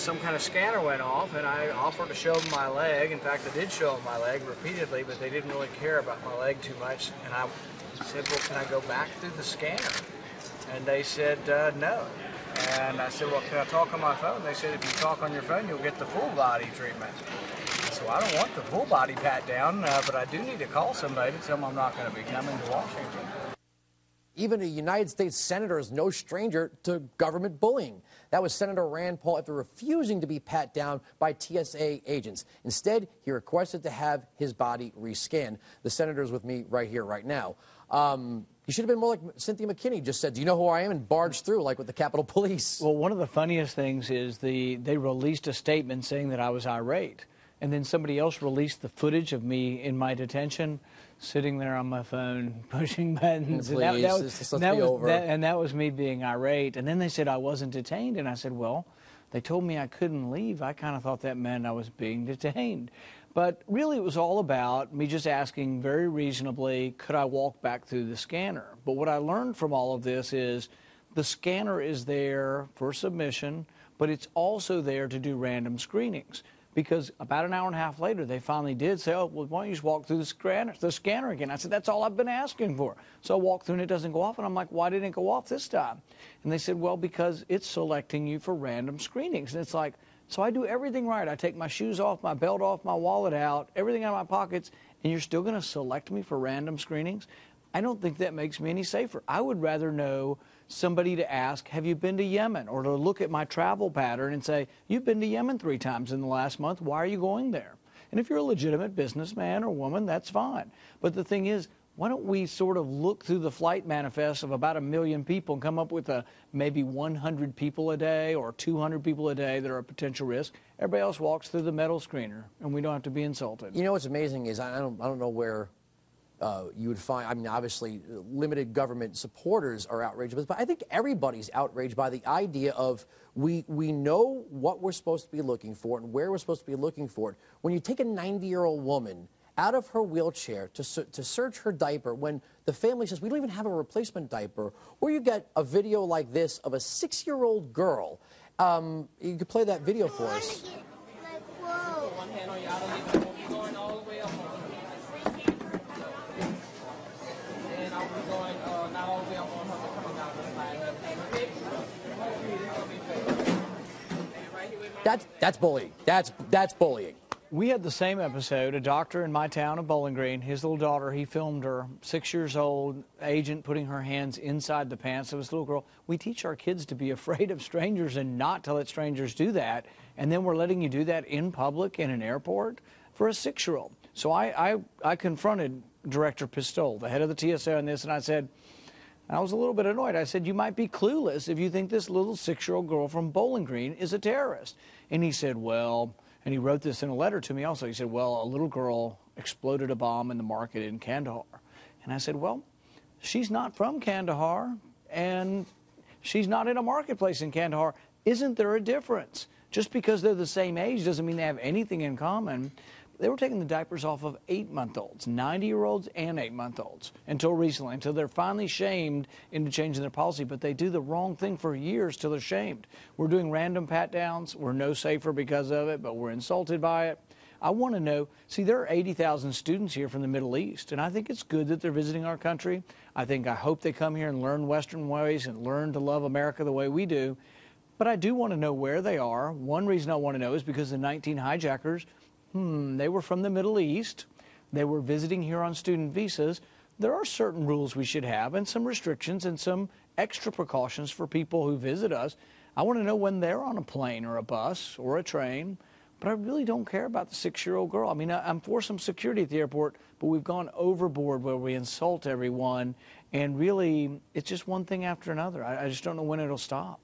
some kind of scanner went off, and I offered to show them my leg. In fact, I did show them my leg repeatedly, but they didn't really care about my leg too much. And I said, well, can I go back through the scanner? And they said, no. And I said, well, can I talk on my phone? They said, if you talk on your phone, you'll get the full body treatment. So I don't want the full body pat down, but I do need to call somebody to tell them I'm not going to be coming to Washington. Even a United States senator is no stranger to government bullying. That was Senator Rand Paul after refusing to be pat down by TSA agents. Instead, he requested to have his body rescanned. The senator's with me right here, right now. You should have been more like Cynthia McKinney, just said, do you know who I am, and barged through like with the Capitol Police. Well, one of the funniest things is they released a statement saying that I was irate. And then somebody else released the footage of me in my detention, sitting there on my phone, pushing buttons. Please, and that was me being irate. And then they said I wasn't detained. And I said, well, they told me I couldn't leave. I kind of thought that meant I was being detained. But really, it was all about me just asking very reasonably, could I walk back through the scanner? But what I learned from all of this is the scanner is there for submission, but it's also there to do random screenings. Because about an hour and a half later, they finally did say, oh, well, why don't you just walk through the scanner again? I said, that's all I've been asking for. So I walk through and it doesn't go off. And I'm like, why didn't it go off this time? And they said, well, because it's selecting you for random screenings. And it's like, so I do everything right. I take my shoes off, my belt off, my wallet out, everything out of my pockets, and you're still going to select me for random screenings? I don't think that makes me any safer. I would rather know somebody to ask, have you been to Yemen? Or to look at my travel pattern and say, you've been to Yemen 3 times in the last month. Why are you going there? And if you're a legitimate businessman or woman, that's fine. But the thing is, why don't we sort of look through the flight manifest of about 1 million people and come up with maybe 100 people a day or 200 people a day that are a potential risk? Everybody else walks through the metal screener, and we don't have to be insulted. You know what's amazing is I don't know where you would find, I mean, obviously, limited government supporters are outraged, but I think everybody's outraged by the idea of we know what we're supposed to be looking for and where we're supposed to be looking for it. When you take a 90-year-old woman out of her wheelchair to search her diaper when the family says we don't even have a replacement diaper, or you get a video like this of a 6-year-old girl. You could play that video for us. That's bullying. That's bullying. We had the same episode. A doctor in my town of Bowling Green, his little daughter, he filmed her, 6 years old, agent putting her hands inside the pants of his little girl. We teach our kids to be afraid of strangers and not to let strangers do that. And then we're letting you do that in public in an airport for a 6-year-old. So I confronted Director Pistole, the head of the TSA, on this, and I said, I was a little bit annoyed. I said, you might be clueless if you think this little 6-year-old girl from Bowling Green is a terrorist. And he said, well, and he wrote this in a letter to me also. He said, well, a little girl exploded a bomb in the market in Kandahar. And I said, well, she's not from Kandahar, and she's not in a marketplace in Kandahar. Isn't there a difference? Just because they're the same age doesn't mean they have anything in common. They were taking the diapers off of 8-month-olds, 90-year-olds and 8-month-olds, until recently, until they're finally shamed into changing their policy. But they do the wrong thing for years till they're shamed. We're doing random pat-downs. We're no safer because of it, but we're insulted by it. I want to know, see, there are 80,000 students here from the Middle East, and I think it's good that they're visiting our country. I hope they come here and learn Western ways and learn to love America the way we do. But I do want to know where they are. One reason I want to know is because the 19 hijackers, they were from the Middle East. They were visiting here on student visas. There are certain rules we should have and some restrictions and some extra precautions for people who visit us. I want to know when they're on a plane or a bus or a train, but I really don't care about the 6-year-old girl. I mean, I'm for some security at the airport, but we've gone overboard where we insult everyone, and really, it's just one thing after another. I just don't know when it'll stop.